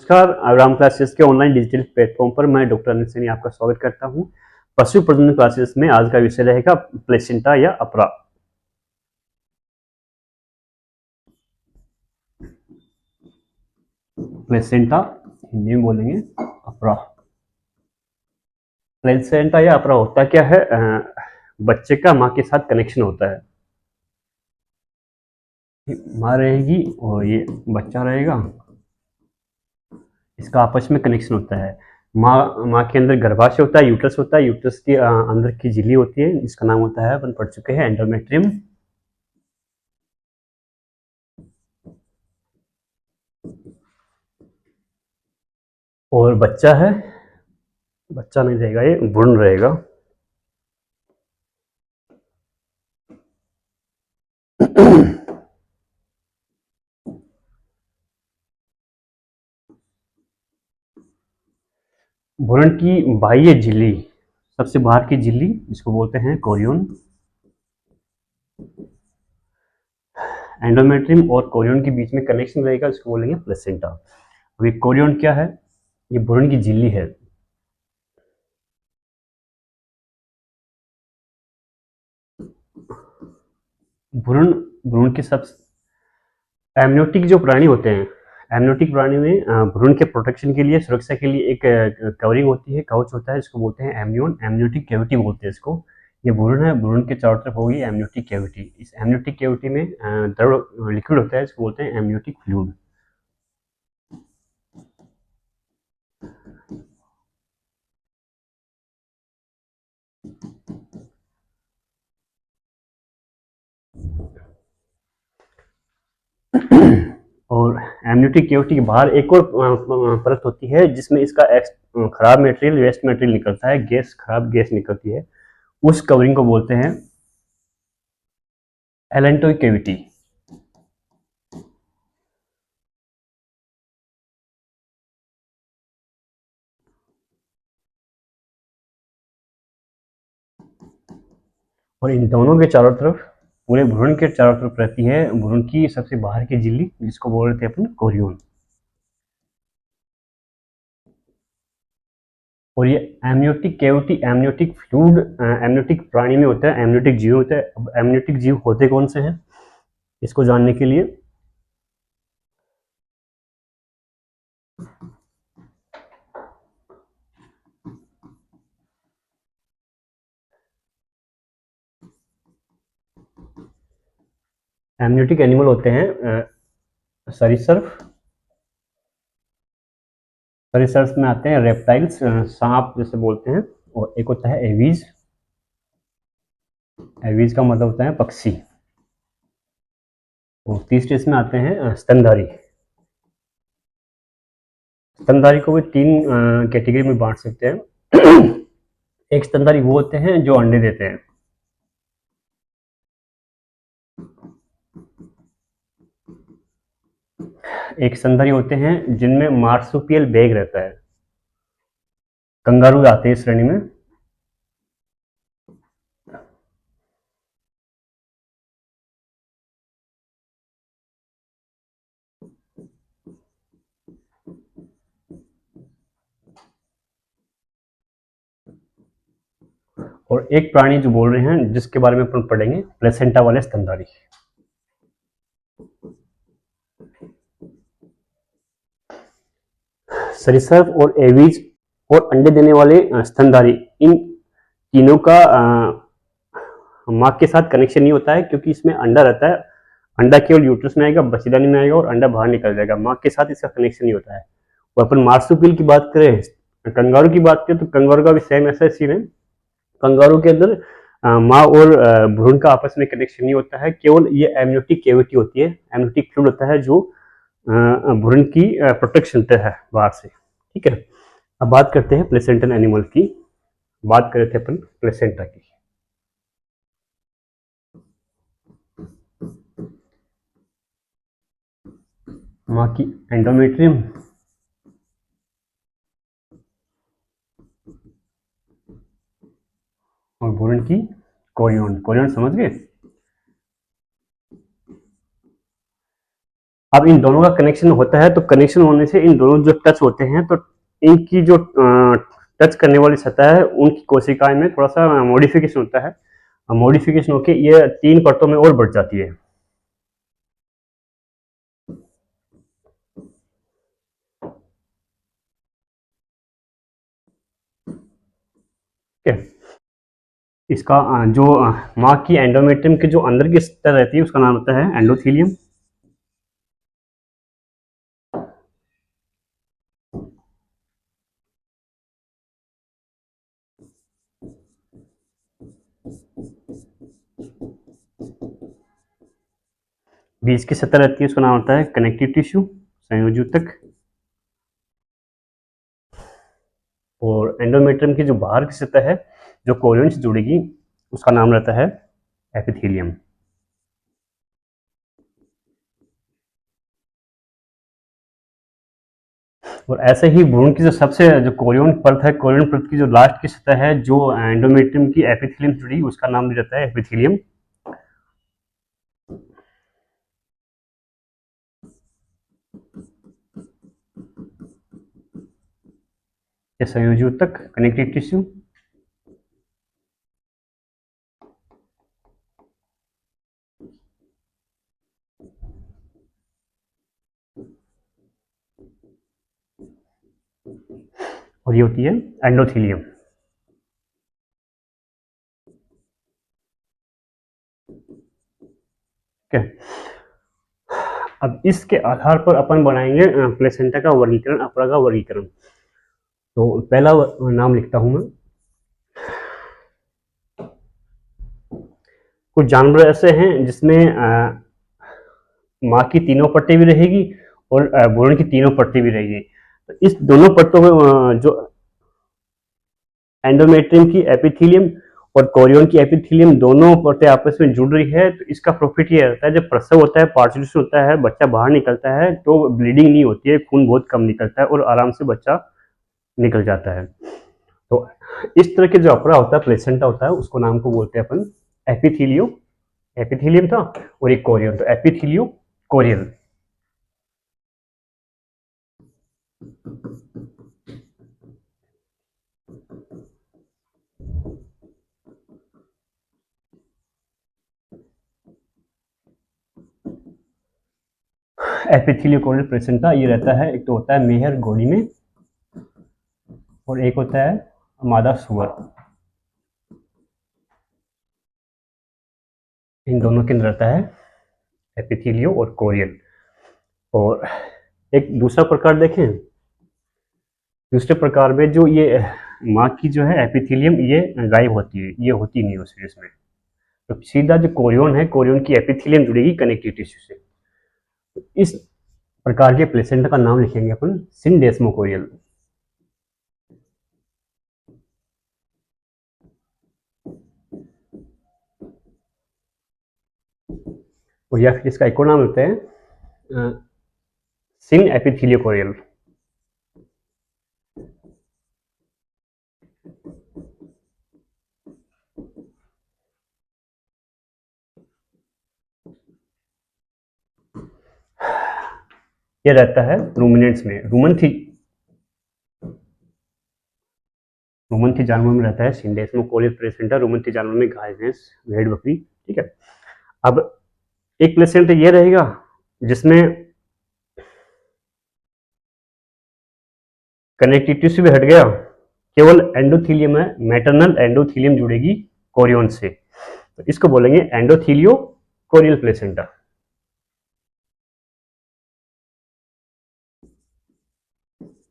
नमस्कार, राम क्लासेस के online digital platform पर मैं डॉक्टर अनिल सैनी आपका स्वागत करता हूं। पशु प्रजनन क्लासेस में आज का विषय रहेगा प्लेसेंटा या अपरा। प्लेसेंटा हिंदी में बोलेंगे, अपरा। प्लेसेंटा या अपरा होता क्या है? बच्चे का माँ के साथ कनेक्शन होता है। माँ रहेगी और ये बच्चा रहेगा, इसका आपस में कनेक्शन होता है। माँ के अंदर गर्भाशय होता है, यूट्रस होता है, यूट्रस के अंदर की झिल्ली होती है, इसका नाम होता है, अपन पढ़ चुके हैं, एंडोमेट्रियम। और बच्चा है, बच्चा नहीं रहेगा, ये भ्रूण रहेगा। भ्रूण की बाह्य झिल्ली, सबसे बाहर की झिल्ली, जिसको बोलते हैं कोरियन। एंडोमेट्रियम और कोरियन के बीच में कनेक्शन रहेगा, इसको बोलेंगे प्लेसेंटा। अभी कोरियन क्या है? ये भ्रूण की झिल्ली है। भ्रूण भ्रूण के सब एमनियोटिक जो प्राणी होते हैं, एमनियोटिक प्राणी में भ्रूण के प्रोटेक्शन के लिए, सुरक्षा के लिए एक कवरिंग होती है, कवच होता है, इसको बोलते हैं एमनियोन। एमनियोटिक कैविटी बोलते हैं इसको। ये भ्रूण है, भ्रूण के चारों तरफ होगी एमनियोटिक कैविटी। इस एमनियोटिक कैविटी में द्रव लिक्विड होता है, इसको बोलते हैं एमनियोटिक फ्लूइड। और एमनियोटिक कैविटी के बाहर एक और परत होती है, जिसमें इसका खराब मटेरियल, वेस्ट मटेरियल निकलता है, गैस, खराब गैस निकलती है। उस कवरिंग को बोलते हैं एलेंटोइक कैविटी। और इन दोनों के चारों तरफ, पूरे भ्रूण के चारों तरफ रहती है भ्रूण की सबसे बाहर की झिल्ली, जिसको बोल रहे थे अपन कोरियन। और ये amniotic cavity, amniotic fluid amniotic प्राणी में होता है, एमनियोटिक जीव होता है। अब एमनियोटिक जीव होते कौन से हैं, इसको जानने के लिए एमनियोटिक एनिमल होते हैं सरीसृप। सरीसृप में आते हैं रेप्टाइल्स, सांप जैसे बोलते हैं। और एक होता है एवीज। एवीज का मतलब होता है पक्षी। और तीसरे इसमें आते हैं स्तनधारी। स्तनधारी को भी तीन कैटेगरी में बांट सकते हैं। एक स्तनधारी वो होते हैं जो अंडे देते हैं। एक स्तनधारी होते हैं जिनमें मार्सुपियल बैग रहता है। कंगारू आते हैं इस श्रेणी में। और एक प्राणी जो बोल रहे हैं, जिसके बारे में अपन पढ़ेंगे, प्लेसेंटा वाले स्तनधारी। सरीसृप और एवीज और अंडे देने वाले स्तनधारी, इन तीनों का माँ के साथ कनेक्शन नहीं होता है, क्योंकि इसमें अंडा रहता है। अंडा केवल यूट्रस में आएगा, बच्चेदानी में आएगा और अंडा बाहर निकल जाएगा। माँ के साथ इसका कनेक्शन नहीं होता है। और अपन मार्सुपियल की बात करें, कंगारू की बात करें, तो कंगारू का भी सेम ऐसा सीन है। कंगारू के अंदर माँ और भ्रूण का आपस में कनेक्शन नहीं होता है, केवल ये एमनियोटिक कैविटी होती है, एमनियोटिक फ्लूइड होता है, जो भ्रूण की प्रोटेक्शन देता है बाहर से। ठीक है, अब बात करते हैं प्लेसेंटल एनिमल की। बात करे थे अपन प्लेसेंटा की। माँ की एंडोमेट्रियम और भ्रूण की कोरियन। कोरियन समझ गए? अब इन दोनों का कनेक्शन होता है, तो कनेक्शन होने से इन दोनों जो टच होते हैं, तो इनकी जो टच करने वाली सतह है उनकी कोशिकाएं में थोड़ा सा मॉडिफिकेशन होता है, मॉडिफिकेशन होकर ये 3 परतों में और बढ़ जाती है। ठीक है, इसका जो माँ की एंडोमेट्रियम के जो अंदर की सतह रहती है उसका नाम होता है एंडोथीलियम। बीच की सतह रहती है उसका नाम होता है कनेक्टिव टिश्यू, संयोजी ऊतक। और एंडोमेट्रियम की जो बाहर की सतह है जो कोरियन से जुड़ेगी उसका नाम रहता है एपिथेलियम। और ऐसे ही भ्रूण की जो सबसे जो कोरियन परत है, कोरियन परत की जो लास्ट की सतह है जो एंडोमेट्रियम की एपिथेलियम से जुड़ी उसका नाम भी रहता है एपिथेलियम। ये संयोजी ऊतक, कनेक्टिव टिश्यू। और ये होती है एंडोथीलियम। ठीक है, अब इसके आधार पर अपन बनाएंगे प्लेसेंटा का वर्गीकरण, अपरा का वर्गीकरण। तो पहला नाम लिखता हूं मैं। कुछ जानवर ऐसे हैं जिसमें माँ की तीनों परतें भी रहेगी और भ्रूण की तीनों परतें भी रहेगी। तो इस दोनों परतों में जो एंडोमेट्रियम की एपिथेलियम और कोरियन की एपिथेलियम दोनों परतें आपस में जुड़ रही है, तो इसका प्रॉफिट ये रहता है जब प्रसव होता है, पार्चुलेशन होता है, बच्चा बाहर निकलता है तो ब्लीडिंग नहीं होती है, खून बहुत कम निकलता है और आराम से बच्चा निकल जाता है। तो इस तरह के जो अपरा होता है, प्लेसेंटा होता है, उसको नाम को बोलते हैं अपन एपिथीलियो, एपिथीलियम था, और एक कोरियन, तो एपिथीलियो कोरियन। एपिथीलियो कोरियन प्लेसेंटा ये रहता है, एक तो होता है मेहर घोड़ी में और एक होता है मादा सुअर। इन दोनों के अंदर रहता है एपिथीलियो और कोरियन। और एक दूसरा प्रकार देखें, दूसरे प्रकार में जो ये माँ की जो है एपिथेलियम ये गायब होती है, ये होती नहीं उस सीरीज में। तो सीधा जो कोरियन है, कोरियन की एपिथेलियम जुड़ेगी कनेक्टिव टिश्यू से। तो इस प्रकार के प्लेसेंटा का नाम लिखेंगे अपन सिनडेस्मोकोरियल। और या फिर इसका एक और नाम होता है सिन एपिथेलियोकोरियल। ये रहता है रूमिनेंट्स में, रूमन थी जानवर में रहता है सिंडेस्मोकोरियल प्लेसेंटा, रूमन थी जानवर में गाय, भैंस, भेड़, बकरी। ठीक है, अब एक प्लेसेंटा ये रहेगा जिसमें कनेक्टिविटी से भी हट गया, केवल एंडोथीलियम है, मैटरनल एंडोथीलियम जुड़ेगी कोरियन से, तो इसको बोलेंगे एंडोथीलियो कोरियल प्लेसेंटा।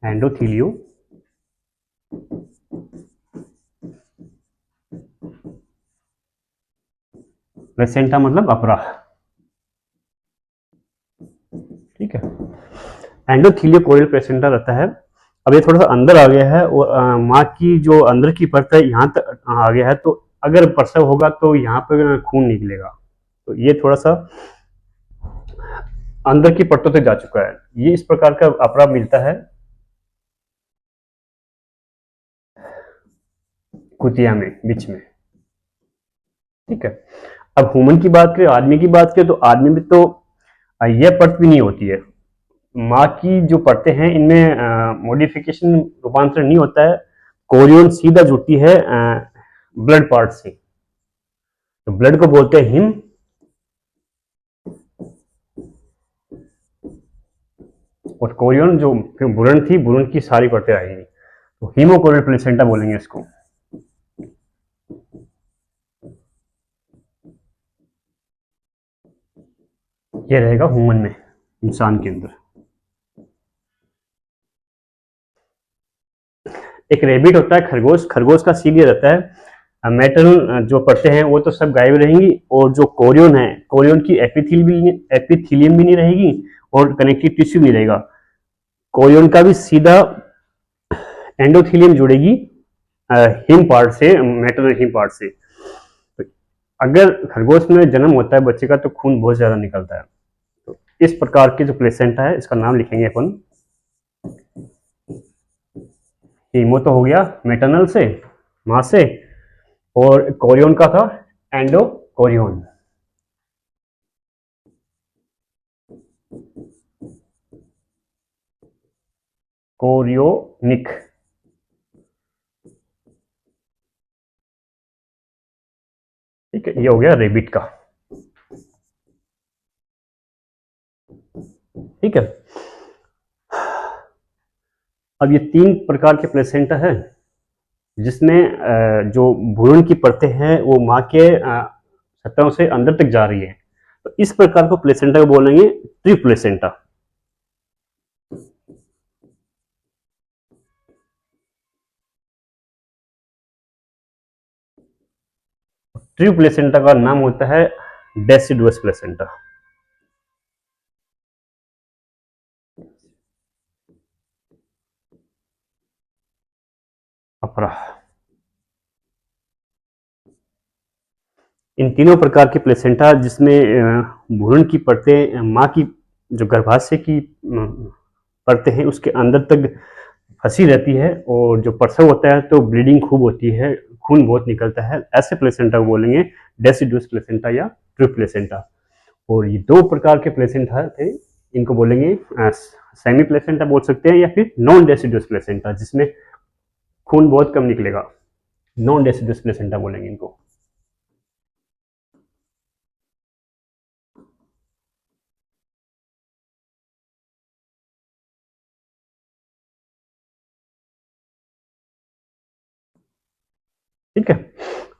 एंडोथीलियो प्लेसेंटा मतलब अपरा। ठीक है, एंडोथीलियो कोरियल प्लेसेंटा रहता है। अब ये थोड़ा सा अंदर आ गया है और माँ की जो अंदर की परत है यहाँ तक आ गया है, तो अगर प्रसव होगा तो यहाँ पर खून निकलेगा, तो ये थोड़ा सा अंदर की परतों तक जा चुका है। ये इस प्रकार का अपरा मिलता है कुतिया में, बीच में। ठीक है, अब ह्यूमन की बात करें, आदमी की बात करें, तो आदमी में तो यह परत भी नहीं होती है। माँ की जो परतें हैं इनमें मॉडिफिकेशन रूपांतरण नहीं होता है, कोरियन सीधा जुड़ती है ब्लड पार्ट से। तो ब्लड को बोलते हैं हिम, और कोरियन जो भ्रूण थी, भ्रूण की सारी परतें आएंगी, तो हीमोकोरियल प्लेसेंटा बोलेंगे इसको। ये रहेगा ह्यूमन में, इंसान के अंदर। एक रेबिट होता है, खरगोश, खरगोश का सील ये रहता है, मेटल जो परतें हैं वो तो सब गायब रहेंगी, और जो कोरियन है, कोरियन की एपिथीलियम भी नहीं रहेगी और कनेक्टिव टिश्यू नहीं रहेगा। कोरियन का भी सीधा एंडोथीलियम जुड़ेगी हिम पार्ट से, मेटल हिम पार्ट से। तो अगर खरगोश में जन्म होता है बच्चे का तो खून बहुत ज्यादा निकलता है। तो इस प्रकार के जो प्लेसेंटा है इसका नाम लिखेंगे अपन। हीमो तो हो गया मेटरनल से, मां से, और कोरियन का था एंडो कोरियन। कोरियोनिक। ठीक है, ये हो गया रेबिट का। ठीक है, अब ये 3 प्रकार के प्लेसेंटा है जिसमें जो भ्रूण की परतें हैं वो माँ के सतहों से अंदर तक जा रही है। तो इस प्रकार को प्लेसेंटा को बोलेंगे ट्री प्लेसेंटा। ट्री प्लेसेंटा का नाम होता है डेसिडुअस प्लेसेंटा। अपरा। इन तीनों प्रकार के प्लेसेंटा जिसमें भ्रूण की परतें माँ की जो गर्भाशय की परतें हैं उसके अंदर तक फंसी रहती है, और जो प्रसव होता है तो ब्लीडिंग खूब होती है, खून बहुत निकलता है, ऐसे प्लेसेंटा को बोलेंगे डेसिडुअस प्लेसेंटा या ट्रू प्लेसेंटा। और ये 2 प्रकार के प्लेसेंटा थे, इनको बोलेंगे सेमी प्लेसेंटा बोल सकते हैं या फिर नॉन डेसिडुअस प्लेसेंटा, जिसमें खून बहुत कम निकलेगा, नॉन डेसिडुअस प्लेसेंटा बोलेंगे इनको। ठीक है,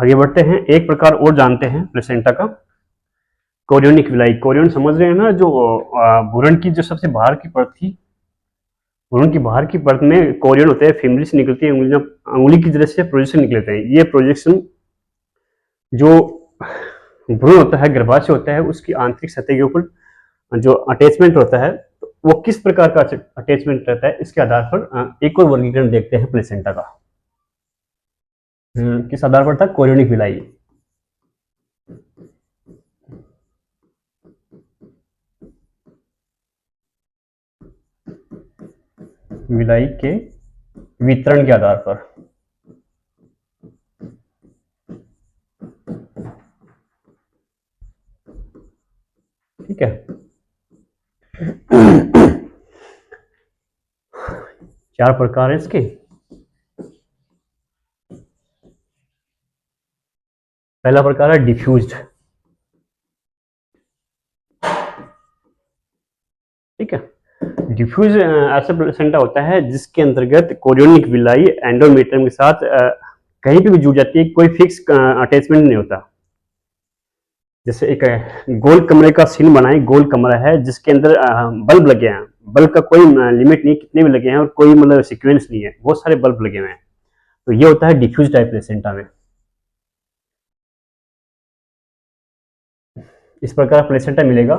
आगे बढ़ते हैं, एक प्रकार और जानते हैं प्लेसेंटा का, कोरियोनिक विलाई। कोरियन समझ रहे हैं ना, जो भ्रूण की जो सबसे बाहर की परत थी, भ्रूण की बाहर की परत में कोरियन होते हैं, फिमरी से निकलती है, अंगुली की तरह से प्रोजेक्शन निकलते हैं। ये प्रोजेक्शन जो भ्रूण होता है, गर्भाशय होता है, उसकी आंतरिक सतह के ऊपर जो अटैचमेंट होता है, तो वो किस प्रकार का अटैचमेंट रहता है, इसके आधार पर एक और वर्गीकरण देखते हैं प्लेसेंटा का। किस आधार पर था? Chorionic villi. विलाई के वितरण के आधार पर। ठीक है, 4 प्रकार है इसके। पहला प्रकार है डिफ्यूज्ड। ठीक है, डिफ्यूज ऐसा प्लेसेंटा होता है जिसके अंतर्गत कोरियोनिक विलाई एंडोमेट्रियम के साथ कहीं पे भी जुड़ जाती है, कोई फिक्स अटैचमेंट नहीं होता। जैसे एक गोल कमरे का सीन बनाए, गोल कमरा है जिसके अंदर बल्ब लगे हैं, बल्ब का कोई लिमिट नहीं, कितने भी लगे हैं, और कोई मतलब सीक्वेंस नहीं है, बहुत सारे बल्ब लगे हुए हैं, तो ये होता है डिफ्यूज टाइप प्लेसेंटा में। इस प्रकार प्लेसेंटा मिलेगा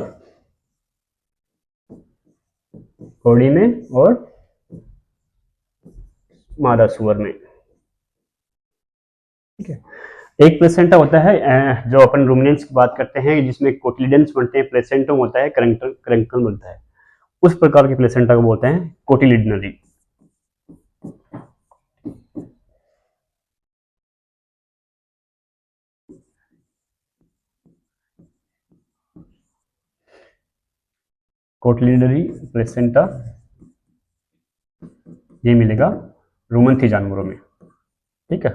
घोड़ी में और मादा सुअर में। ठीक है, एक प्लेसेंटा होता है जो अपन रूमिनेंट्स की बात करते हैं, जिसमें कोटिलिडन्स बनते हैं, प्लेसेंटम होता है, क्रंकल बनता है, उस प्रकार के प्लेसेंटा को बोलते हैं कोटिलिडनरी। कोटलिडरी प्लेसेंटा ये मिलेगा रूमन थी जानवरों में। ठीक है,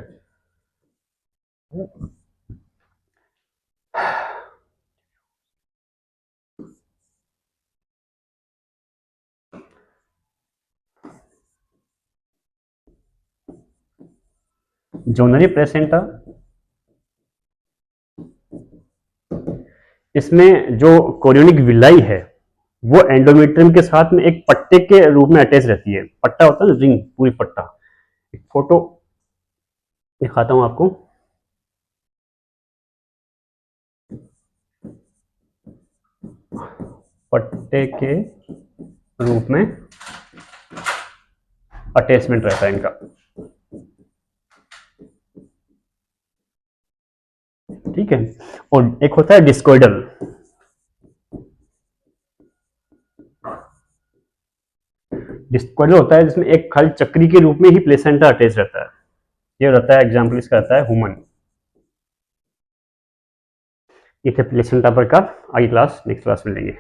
जोनरी प्लेसेंटा, इसमें जो कोरियोनिक विलाई है वो एंडोमेट्रियम के साथ में एक पट्टे के रूप में अटैच रहती है। पट्टा होता है ना, रिंग, पूरी पट्टा। एक फोटो दिखाता हूं आपको। पट्टे के रूप में अटैचमेंट रहता है इनका। ठीक है, और एक होता है डिस्कोइडल। डिस्कोइडल होता है जिसमें एक खाली चक्री के रूप में ही प्लेसेंटा अटैच रहता है। ये रहता है, एग्जाम्पल इसका रहता है ह्यूमन। ये थे प्लेसेंटा पर का। आगे क्लास, नेक्स्ट क्लास में लेंगे।